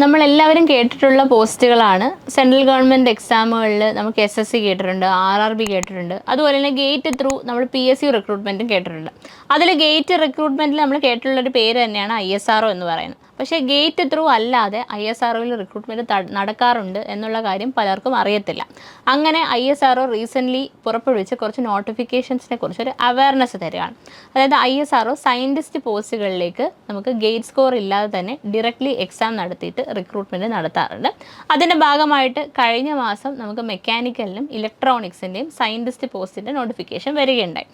നമ്മളെല്ലാവരും കേട്ടിട്ടുള്ള പോസ്റ്റുകളാണ് central government എക്സാമുകളിൽ നമുക്ക് SSC കേട്ടിട്ടുണ്ട്, RRB കേട്ടിട്ടുണ്ട്, അതുപോലെ തന്നെ ഗേറ്റ് ത്രൂ നമ്മൾ PSU റിക്രൂട്ട്മെൻറ്റും കേട്ടിട്ടുണ്ട്. അതിൽ ഗേറ്റ് റിക്രൂട്ട്മെൻറ്റിൽ നമ്മൾ കേട്ടിട്ടുള്ളൊരു പേര് തന്നെയാണ് ISRO എന്ന് പറയുന്നത്. പക്ഷേ ഗേറ്റ് ത്രൂ അല്ലാതെ ISROയിൽ റിക്രൂട്ട്മെൻറ്റ് നടക്കാറുണ്ട് എന്നുള്ള കാര്യം പലർക്കും അറിയത്തില്ല. അങ്ങനെ ISRO റീസെൻ്റ്ലി പുറപ്പെടുവിച്ച കുറച്ച് നോട്ടിഫിക്കേഷൻസിനെ കുറിച്ച് ഒരു അവയർനെസ് തരികയാണ്. അതായത് ISRO സയൻറ്റിസ്റ്റ് പോസ്റ്റുകളിലേക്ക് നമുക്ക് ഗേറ്റ് സ്കോർ ഇല്ലാതെ തന്നെ ഡയറക്റ്റ്ലി എക്സാം നടത്തിയിട്ട് റിക്രൂട്ട്മെൻറ്റ് നടത്താറുണ്ട്. അതിൻ്റെ ഭാഗമായിട്ട് കഴിഞ്ഞ മാസം നമുക്ക് മെക്കാനിക്കലിനും ഇലക്ട്രോണിക്സിൻ്റെയും സയൻറ്റിസ്റ്റ് പോസ്റ്റിൻ്റെ നോട്ടിഫിക്കേഷൻ വരികയുണ്ടായി.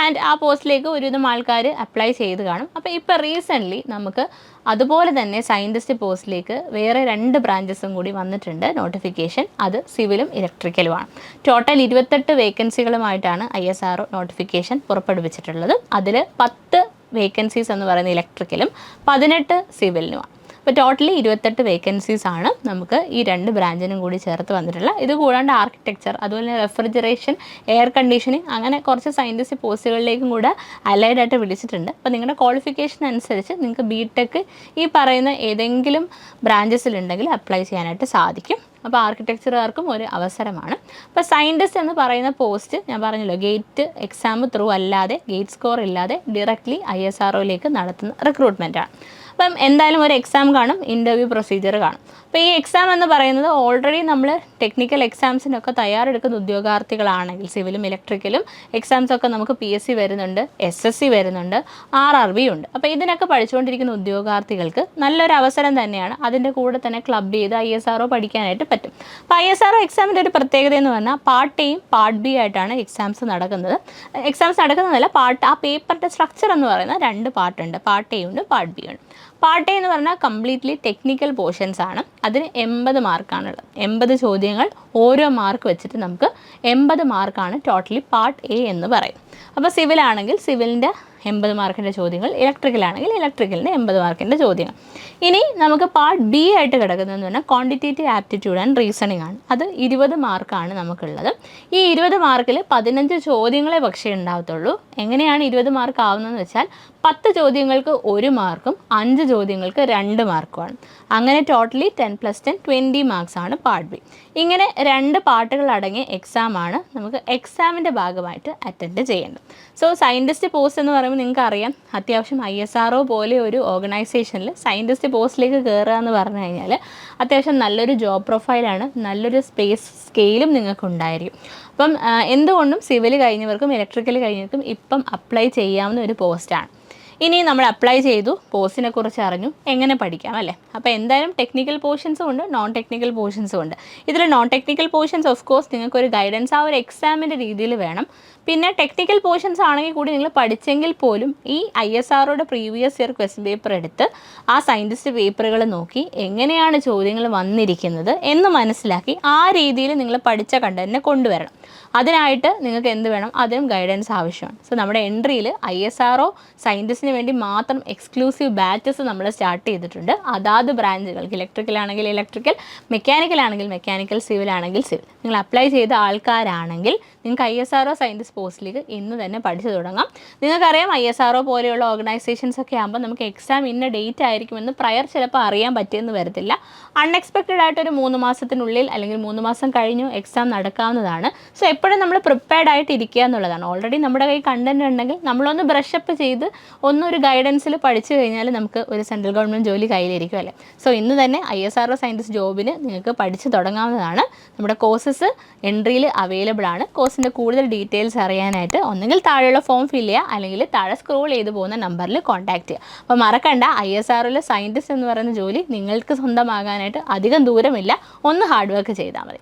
ആൻഡ് ആ പോസ്റ്റിലേക്ക് ഒരുവിധം ആൾക്കാർ അപ്ലൈ ചെയ്ത് കാണും. അപ്പോൾ ഇപ്പോൾ റീസെൻ്റ്ലി നമുക്ക് അതുപോലെ തന്നെ സയൻറ്റിസ്റ്റ് പോസ്റ്റിലേക്ക് വേറെ 2 ബ്രാഞ്ചസും കൂടി വന്നിട്ടുണ്ട് നോട്ടിഫിക്കേഷൻ. അത് സിവിലും ഇലക്ട്രിക്കലുമാണ്. ടോട്ടൽ 28 വേക്കൻസികളുമായിട്ടാണ് ISRO നോട്ടിഫിക്കേഷൻ പുറപ്പെടുവിച്ചിട്ടുള്ളത്. അതിൽ 10 വേക്കൻസീസ് എന്ന് പറയുന്നത് ഇലക്ട്രിക്കലും 18 സിവിലിനുമാണ്. അപ്പോൾ ടോട്ടലി 28 വേക്കൻസീസ് ആണ് നമുക്ക് ഈ 2 ബ്രാഞ്ചിനും കൂടി ചേർത്ത് വന്നിട്ടുള്ള. ഇത് കൂടാണ്ട് ആർക്കിടെക്ചർ, അതുപോലെ റെഫ്രിജറേഷൻ, എയർ കണ്ടീഷനിങ്, അങ്ങനെ കുറച്ച് സയൻറ്റിസ്റ്റ് പോസ്റ്റുകളിലേക്കും കൂടെ അലൈഡായിട്ട് വിളിച്ചിട്ടുണ്ട്. അപ്പോൾ നിങ്ങളുടെ ക്വാളിഫിക്കേഷൻ അനുസരിച്ച് നിങ്ങൾക്ക് BTech ഈ പറയുന്ന ഏതെങ്കിലും ബ്രാഞ്ചസിലുണ്ടെങ്കിൽ അപ്ലൈ ചെയ്യാനായിട്ട് സാധിക്കും. അപ്പോൾ ആർക്കിടെക്ചറുകാർക്കും ഒരു അവസരമാണ്. അപ്പോൾ സയൻറ്റിസ്റ്റ് എന്ന് പറയുന്ന പോസ്റ്റ് ഞാൻ പറഞ്ഞല്ലോ, ഗേറ്റ് എക്സാം ത്രൂ അല്ലാതെ, ഗേറ്റ് സ്കോർ ഇല്ലാതെ ഡയറക്റ്റ്ലി ISROയിലേക്ക് നടത്തുന്ന റിക്രൂട്ട്മെൻറ്റാണ്. അപ്പം എന്തായാലും ഒരു എക്സാം കാണും, ഇൻ്റർവ്യൂ പ്രൊസീജിയർ കാണും. അപ്പോൾ ഈ എക്സാം എന്ന് പറയുന്നത് ഓൾറെഡി നമ്മൾ ടെക്നിക്കൽ എക്സാംസിനൊക്കെ തയ്യാറെടുക്കുന്ന ഉദ്യോഗാർത്ഥികളാണെങ്കിൽ, സിവിലും ഇലക്ട്രിക്കലും എക്സാംസൊക്കെ നമുക്ക് PSC വരുന്നുണ്ട്, SSC വരുന്നുണ്ട്, RRB ഉണ്ട്. അപ്പോൾ ഇതിനൊക്കെ പഠിച്ചുകൊണ്ടിരിക്കുന്ന ഉദ്യോഗാർത്ഥികൾക്ക് നല്ലൊരു അവസരം തന്നെയാണ്. അതിൻ്റെ കൂടെ തന്നെ ക്ലബ് ചെയ്ത് ISRO പഠിക്കാനായിട്ട് പറ്റും. അപ്പോൾ ISRO എക്സാമിൻ്റെ ഒരു പ്രത്യേകത എന്ന് പറഞ്ഞാൽ പാർട്ട് എയും പാർട്ട് ബി ആയിട്ടാണ് എക്സാംസ് നടക്കുന്നതല്ല, ആ പേപ്പറിൻ്റെ സ്ട്രക്ചർ എന്ന് പറയുന്ന 2 പാർട്ടുണ്ട്. പാർട്ട് എ ഉണ്ട്, പാർട്ട് ബി ഉണ്ട്. പാർട്ട് എ എന്ന് പറഞ്ഞാൽ കംപ്ലീറ്റ്ലി ടെക്നിക്കൽ പോർഷൻസ് ആണ്. അതിന് 80 മാർക്കാണുള്ളത്. 80 ചോദ്യങ്ങൾ, ഓരോ മാർക്ക് വെച്ചിട്ട് നമുക്ക് 80 മാർക്കാണ് ടോട്ടലി പാർട്ട് എ എന്ന് പറയും. അപ്പോൾ സിവിലാണെങ്കിൽ സിവിലിൻ്റെ 80 മാർക്കിൻ്റെ ചോദ്യങ്ങൾ, ഇലക്ട്രിക്കലാണെങ്കിൽ ഇലക്ട്രിക്കലിൻ്റെ 80 മാർക്കിൻ്റെ ചോദ്യങ്ങൾ. ഇനി നമുക്ക് പാർട്ട് ബി ആയിട്ട് കിടക്കുന്നതെന്ന് പറഞ്ഞാൽ ക്വാണ്ടിറ്റേറ്റീവ് ആപ്റ്റിറ്റ്യൂഡ് ആൻഡ് റീസണിങ് ആണ്. അത് 20 മാർക്കാണ് നമുക്കുള്ളത്. ഈ 20 മാർക്കിൽ 15 ചോദ്യങ്ങളെ പക്ഷേ ഉണ്ടാവത്തുള്ളൂ. എങ്ങനെയാണ് 20 മാർക്ക് ആവുന്നതെന്ന് വെച്ചാൽ 10 ചോദ്യങ്ങൾക്ക് 1 മാർക്കും 5 ചോദ്യങ്ങൾക്ക് 2 മാർക്കുമാണ്. അങ്ങനെ ടോട്ടലി 10+10 20 മാർക്സാണ് പാർട്ട് ബി. ഇങ്ങനെ 2 പാർട്ടുകൾ അടങ്ങിയ എക്സാമാണ് നമുക്ക് എക്സാമിൻ്റെ ഭാഗമായിട്ട് അറ്റൻഡ് ചെയ്യേണ്ടത്. സോ സയൻറ്റിസ്റ്റ് പോസ്റ്റ് എന്ന് പറയുമ്പോൾ നിങ്ങൾക്ക് അറിയാം, അത്യാവശ്യം ISRO പോലെ ഒരു ഓർഗനൈസേഷനിൽ സയൻറ്റിസ്റ്റ് പോസ്റ്റിലേക്ക് കയറുക എന്ന് പറഞ്ഞു കഴിഞ്ഞാൽ അത്യാവശ്യം നല്ലൊരു ജോബ് പ്രൊഫൈലാണ്, നല്ലൊരു സ്കെയിലും നിങ്ങൾക്ക് ഉണ്ടായിരിക്കും. അപ്പം എന്തുകൊണ്ടും സിവിൽ കഴിഞ്ഞവർക്കും ഇലക്ട്രിക്കൽ കഴിഞ്ഞവർക്കും ഇപ്പം അപ്ലൈ ചെയ്യാവുന്ന ഒരു പോസ്റ്റാണ്. ഇനി നമ്മൾ അപ്ലൈ ചെയ്തു, പോസ്റ്റിനെ കുറിച്ച് അറിഞ്ഞു, എങ്ങനെ പഠിക്കാം അല്ലേ? അപ്പോൾ എന്തായാലും ടെക്നിക്കൽ പോർഷൻസും ഉണ്ട്, നോൺ ടെക്നിക്കൽ പോർഷൻസും ഉണ്ട്. ഇതിൽ non technical portions of course നിങ്ങൾക്കൊരു ഗൈഡൻസ് ആ ഒരു എക്സാമിൻ്റെ രീതിയിൽ വേണം. പിന്നെ ടെക്നിക്കൽ പോർഷൻസ് ആണെങ്കിൽ കൂടി നിങ്ങൾ പഠിച്ചെങ്കിൽ പോലും ഈ ISROയുടെ പ്രീവിയസ് ഇയർ ക്വസ്റ്റ്യൻ പേപ്പർ എടുത്ത് ആ സയൻറ്റിസ്റ്റ് പേപ്പറുകൾ നോക്കി എങ്ങനെയാണ് ചോദ്യങ്ങൾ വന്നിരിക്കുന്നത് എന്ന് മനസ്സിലാക്കി ആ രീതിയിൽ നിങ്ങൾ പഠിച്ച കണ്ടന്റിനെ കൊണ്ടുവരണം. അതിനായിട്ട് നിങ്ങൾക്ക് എന്ത് വേണം? അതിനും ഗൈഡൻസ് ആവശ്യമാണ്. സോ നമ്മുടെ എൻട്രിയിൽ ISRO സയൻറ്റിസ്റ്റിന് വേണ്ടി മാത്രം എക്സ്ക്ലൂസീവ് ബാച്ചസ് നമ്മൾ സ്റ്റാർട്ട് ചെയ്തിട്ടുണ്ട്. അതാത് ബ്രാഞ്ചുകൾക്ക്, ഇലക്ട്രിക്കൽ ആണെങ്കിൽ ഇലക്ട്രിക്കൽ, മെക്കാനിക്കൽ ആണെങ്കിൽ മെക്കാനിക്കൽ, സിവിൽ ആണെങ്കിൽ സിവിൽ. നിങ്ങൾ അപ്ലൈ ചെയ്ത ആൾക്കാരാണെങ്കിൽ നിങ്ങൾക്ക് ISRO സയൻറ്റിസ്റ്റ് പോസ്റ്റിലേക്ക് ഇന്ന് തന്നെ പഠിച്ചു തുടങ്ങാം. നിങ്ങൾക്കറിയാം ISRO പോലെയുള്ള ഓർഗനൈസേഷൻസ് ഒക്കെ ആകുമ്പോൾ നമുക്ക് എക്സാം ഇന്ന ഡേറ്റ് ആയിരിക്കുമെന്ന് പ്രയർ ചിലപ്പോൾ അറിയാൻ പറ്റിയെന്ന് വരത്തില്ല. അൺഎക്സ്പെക്റ്റഡ് ആയിട്ടൊരു 3 മാസത്തിനുള്ളിൽ അല്ലെങ്കിൽ 3 മാസം കഴിഞ്ഞു എക്സാം നടക്കാവുന്നതാണ്. സോ എപ്പോഴും നമ്മൾ പ്രിപ്പയർഡ് ആയിട്ട് ഇരിക്കുക എന്നുള്ളതാണ്. ഓൾറെഡി നമ്മുടെ കയ്യിൽ കണ്ടന്റ് ഉണ്ടെങ്കിൽ നമ്മളൊന്ന് ബ്രഷപ്പ് ചെയ്ത് ഒന്നൊരു ഗൈഡൻസിൽ പഠിച്ചു കഴിഞ്ഞാൽ നമുക്ക് ഒരു സെൻട്രൽ ഗവൺമെൻറ് ജോലി കയ്യിലിരിക്കും അല്ലേ? സോ ഇന്ന് തന്നെ ISRO സയൻറ്റിസ്റ്റ് ജോബിന് നിങ്ങൾക്ക് പഠിച്ചു തുടങ്ങാവുന്നതാണ്. നമ്മുടെ കോഴ്സസ് എൻട്രിയിൽ അവൈലബിൾ ആണ്. കോഴ്സിൻ്റെ കൂടുതൽ ഡീറ്റെയിൽസ് അറിയാനായിട്ട് ഒന്നുകിൽ താഴെയുള്ള ഫോം ഫില്ല് ചെയ്യുക, അല്ലെങ്കിൽ താഴെ സ്ക്രോൾ ചെയ്ത് പോകുന്ന നമ്പറിൽ കോൺടാക്ട് ചെയ്യുക. അപ്പോൾ മറക്കണ്ട, ISROയിലെ സയൻറ്റിസ്റ്റ് എന്ന് പറയുന്ന ജോലി നിങ്ങൾക്ക് സ്വന്തമാകാനായിട്ട് അധികം ദൂരമില്ല. ഒന്ന് ഹാർഡ് വർക്ക് ചെയ്താൽ മതി.